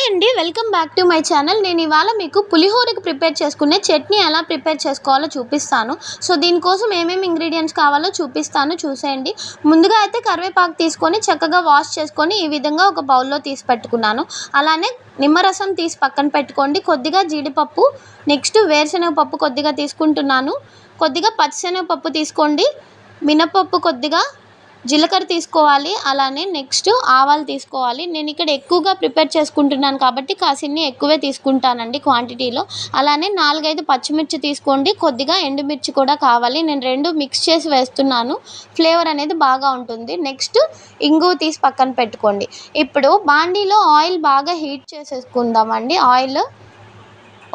Hi అండి, welcome back to my channel. నేను ఇవాళ మీకు పులిహోరకి ప్రిపేర్ చేసుకునే చట్నీ ఎలా ప్రిపేర్ చేసుకోవాలో చూపిస్తాను. సో దీనికోసం ఏమేమి ఇంగ్రీడియంట్స్ కావాలో చూపిస్తాను, చూసేయండి. ముందుగా అయితే కరివేపాకు తీసుకొని చక్కగా వాష్ చేసుకొని ఈ విధంగా ఒక బౌల్లో తీసి పెట్టుకున్నాను. అలానే నిమ్మరసం తీసి పక్కన పెట్టుకోండి. కొద్దిగా జీడిపప్పు, నెక్స్ట్ వేరుశనగపప్పు కొద్దిగా తీసుకుంటున్నాను. కొద్దిగా పచ్చిశనగపప్పు తీసుకోండి. మినపప్పు కొద్దిగా, జీలకర్ర తీసుకోవాలి. అలానే నెక్స్ట్ ఆవాలు తీసుకోవాలి. నేను ఇక్కడ ఎక్కువగా ప్రిపేర్ చేసుకుంటున్నాను కాబట్టి కాసిన్ని ఎక్కువే తీసుకుంటానండి క్వాంటిటీలో. అలానే 4-5 పచ్చిమిర్చి తీసుకోండి. కొద్దిగా ఎండుమిర్చి కూడా కావాలి. నేను 2 మిక్స్ చేసి వేస్తున్నాను, ఫ్లేవర్ అనేది బాగా ఉంటుంది. నెక్స్ట్ ఇంగువ తీసి పక్కన పెట్టుకోండి. ఇప్పుడు బాండీలో ఆయిల్ బాగా హీట్ చేసేసుకుందామండి. ఆయిల్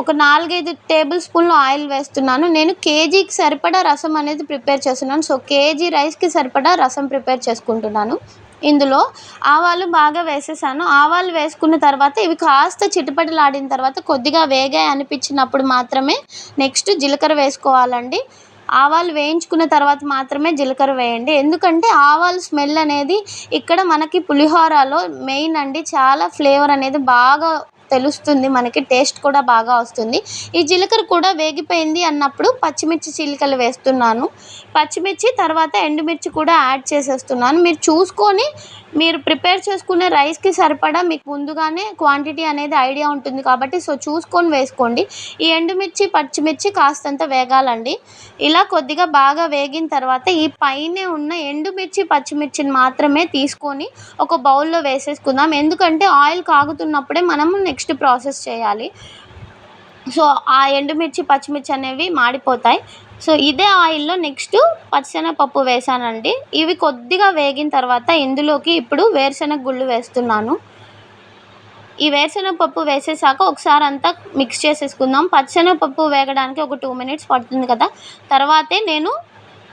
ఒక 4-5 టేబుల్ స్పూన్లు ఆయిల్ వేస్తున్నాను. నేను కేజీకి సరిపడా రసం అనేది ప్రిపేర్ చేస్తున్నాను. సో కేజీ రైస్కి సరిపడా రసం ప్రిపేర్ చేసుకుంటున్నాను. ఇందులో ఆవాలు బాగా వేసేసాను. ఆవాలు వేసుకున్న తర్వాత ఇవి కాస్త చిటపటలాడిన తర్వాత కొద్దిగా వేగాయి అనిపించినప్పుడు మాత్రమే నెక్స్ట్ జీలకర్ర వేసుకోవాలండి. ఆవాలు వేయించుకున్న తర్వాత మాత్రమే జీలకర్ర వేయండి. ఎందుకంటే ఆవాలు స్మెల్ అనేది ఇక్కడ మనకి పులిహోరలో మెయిన్ అండి. చాలా ఫ్లేవర్ అనేది బాగా తెలుస్తుంది, మనకి టేస్ట్ కూడా బాగా వస్తుంది. ఈ జీలకర్ర కూడా వేగిపోయింది అన్నప్పుడు పచ్చిమిర్చి చీలికలు వేస్తున్నాను. పచ్చిమిర్చి తర్వాత ఎండుమిర్చి కూడా యాడ్ చేసేస్తున్నాను. మీరు చూసుకొని మీరు ప్రిపేర్ చేసుకునే రైస్కి సరిపడా మీకు ముందుగానే క్వాంటిటీ అనేది ఐడియా ఉంటుంది కాబట్టి సో చూసుకొని వేసుకోండి. ఈ ఎండుమిర్చి పచ్చిమిర్చి కాస్తంత వేగాలండి. ఇలా కొద్దిగా బాగా వేగిన తర్వాత ఈ పైనే ఉన్న ఎండుమిర్చి పచ్చిమిర్చిని మాత్రమే తీసుకొని ఒక బౌల్లో వేసేసుకుందాం. ఎందుకంటే ఆయిల్ కాగుతున్నప్పుడే మనము నెక్స్ట్ ప్రాసెస్ చేయాలి. సో ఆ ఎండుమిర్చి పచ్చిమిర్చి అనేవి మాడిపోతాయి. సో ఇదే ఆయిల్లో నెక్స్ట్ పచ్చిశనగపప్పు వేసానండి. ఇవి కొద్దిగా వేగిన తర్వాత ఇందులోకి ఇప్పుడు వేరుశనగ గుళ్ళు వేస్తున్నాను. ఈ వేరుశనగపప్పు వేసేసాక ఒకసారి అంతా మిక్స్ చేసేసుకుందాం. పచ్చిశనగపప్పు వేగడానికి ఒక 2 మినిట్స్ పడుతుంది కదా. తర్వాతే నేను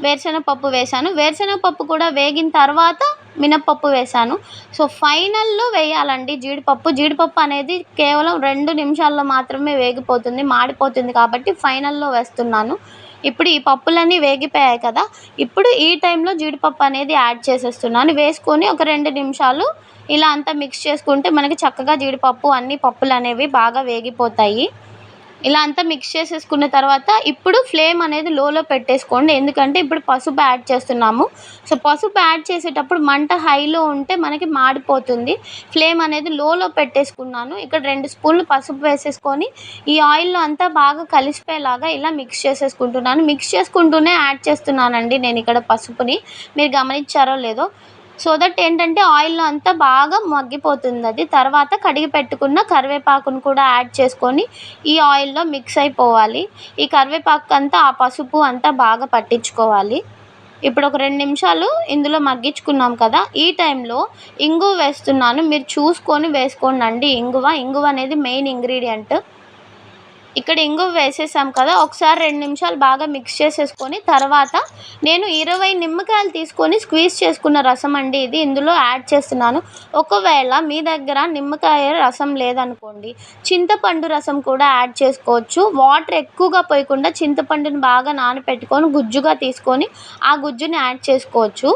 వేరుశనగపప్పు వేసాను. వేరుశనగపప్పు కూడా వేగిన తర్వాత మినప్పప్పు వేసాను. సో ఫైనల్లో వేయాలండి జీడిపప్పు. జీడిపప్పు అనేది కేవలం 2 నిమిషాల్లో మాత్రమే వేగిపోతుంది, మాడిపోతుంది కాబట్టి ఫైనల్లో వేస్తున్నాను. ఇప్పుడు ఈ పప్పులన్నీ వేగిపోయాయి కదా. ఇప్పుడు ఈ టైంలో జీడిపప్పు అనేది యాడ్ చేసేస్తున్నాను. వేసుకొని ఒక 2 నిమిషాలు ఇలా అంతా మిక్స్ చేసుకుంటే మనకి చక్కగా జీడిపప్పు అన్ని పప్పులు అనేవి బాగా వేగిపోతాయి. ఇలా అంతా మిక్స్ చేసేసుకున్న తర్వాత ఇప్పుడు ఫ్లేమ్ అనేది లోలో పెట్టేసుకోండి. ఎందుకంటే ఇప్పుడు పసుపు యాడ్ చేస్తున్నాము. సో పసుపు యాడ్ చేసేటప్పుడు మంట హైలో ఉంటే మనకి మాడిపోతుంది. ఫ్లేమ్ అనేది లోలో పెట్టేసుకున్నాను. ఇక్కడ 2 స్పూన్లు పసుపు వేసేసుకొని ఈ ఆయిల్లో అంతా బాగా కలిసిపోయేలాగా ఇలా మిక్స్ చేసేసుకుంటున్నాను. మిక్స్ చేసుకుంటూనే యాడ్ చేస్తున్నానండి నేను ఇక్కడ పసుపుని. మీరు గమనించారో లేదో. సో దట్ ఏంటంటే ఆయిల్లో అంతా బాగా మగ్గిపోతుంది అది. తర్వాత కడిగి పెట్టుకున్న కరివేపాకును కూడా యాడ్ చేసుకొని ఈ ఆయిల్లో మిక్స్ అయిపోవాలి. ఈ కరివేపాకు అంతా ఆ పసుపు అంతా బాగా పట్టించుకోవాలి. ఇప్పుడు ఒక 2 నిమిషాలు ఇందులో మగ్గించుకున్నాం కదా. ఈ టైంలో ఇంగువ వేస్తున్నాను. మీరు చూసుకొని వేసుకోండి. ఇంగువ అనేది మెయిన్ ఇంగ్రీడియంట్. ఇక్కడ ఇంగువ వేసేసాం కదా. ఒకసారి 2 నిమిషాలు బాగా మిక్స్ చేసేసుకొని తర్వాత నేను 20 నిమ్మకాయలు తీసుకొని స్క్వీజ్ చేసుకున్న రసం అండి ఇది ఇందులో యాడ్ చేస్తున్నాను. ఒకవేళ మీ దగ్గర నిమ్మకాయ రసం లేదనుకోండి, చింతపండు రసం కూడా యాడ్ చేసుకోవచ్చు. వాటర్ ఎక్కువగా పోయకుండా చింతపండుని బాగా నానబెట్టుకొని గుజ్జుగా తీసుకొని ఆ గుజ్జుని యాడ్ చేసుకోవచ్చు.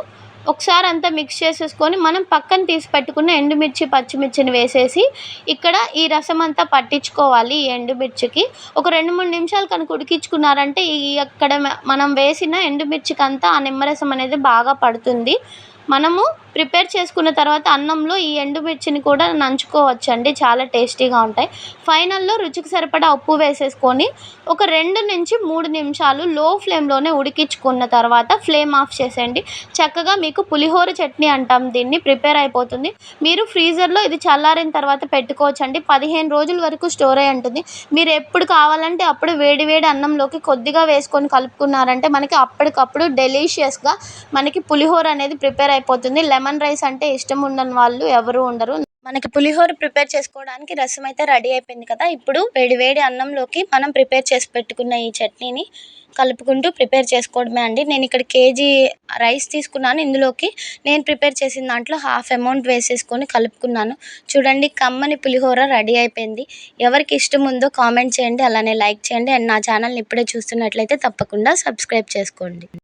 ఒకసారి అంతా మిక్స్ చేసేసుకొని మనం పక్కన తీసి పెట్టుకున్న ఎండుమిర్చి పచ్చిమిర్చిని వేసేసి ఇక్కడ ఈ రసం అంతా పట్టించుకోవాలి. ఈ ఎండుమిర్చికి ఒక 2-3 నిమిషాలు కనుక ఉడికించుకున్నారంటే అక్కడ మనం వేసిన ఎండుమిర్చికి అంతా ఆ నిమ్మరసం అనేది బాగా పడుతుంది. మనము ప్రిపేర్ చేసుకున్న తర్వాత అన్నంలో ఈ ఎండుమిర్చిని కూడా నంచుకోవచ్చండి, చాలా టేస్టీగా ఉంటాయి. ఫైనల్లో రుచికి సరిపడా ఉప్పు వేసేసుకొని ఒక 2-3 నిమిషాలు లో ఫ్లేమ్లోనే ఉడికించుకున్న తర్వాత ఫ్లేమ్ ఆఫ్ చేసేయండి. చక్కగా మీకు పులిహోర చట్నీ అంటాం దీన్ని ప్రిపేర్ అయిపోతుంది. మీరు ఫ్రీజర్లో ఇది చల్లారిన తర్వాత పెట్టుకోవచ్చండి. 15 రోజుల వరకు స్టోర్ అయి ఉంటుంది. మీరు ఎప్పుడు కావాలంటే అప్పుడు వేడి వేడి అన్నంలోకి కొద్దిగా వేసుకొని కలుపుకున్నారంటే మనకి అప్పటికప్పుడు డెలీషియస్గా మనకి పులిహోర అనేది ప్రిపేర్ అయిపోతుంది. లెమన్ రైస్ అంటే ఇష్టం ఉండని వాళ్ళు ఎవరు ఉండరు. మనకి పులిహోర ప్రిపేర్ చేసుకోవడానికి రసం అయితే రెడీ అయిపోయింది కదా. ఇప్పుడు వేడి అన్నంలోకి మనం ప్రిపేర్ చేసి పెట్టుకున్న ఈ చట్నీని కలుపుకుంటూ ప్రిపేర్ చేసుకోవడమే అండి. నేను ఇక్కడ కేజీ రైస్ తీసుకున్నాను. ఇందులోకి నేను ప్రిపేర్ చేసిన దాంట్లో హాఫ్ అమౌంట్ వేసేసుకొని కలుపుకున్నాను. చూడండి, కమ్మని పులిహోర రెడీ అయిపోయింది. ఎవరికి ఇష్టం ఉందో కామెంట్ చేయండి, అలానే లైక్ చేయండి. అండ్ నా ఛానల్ని ఇప్పుడే చూస్తున్నట్లయితే తప్పకుండా సబ్స్క్రైబ్ చేసుకోండి.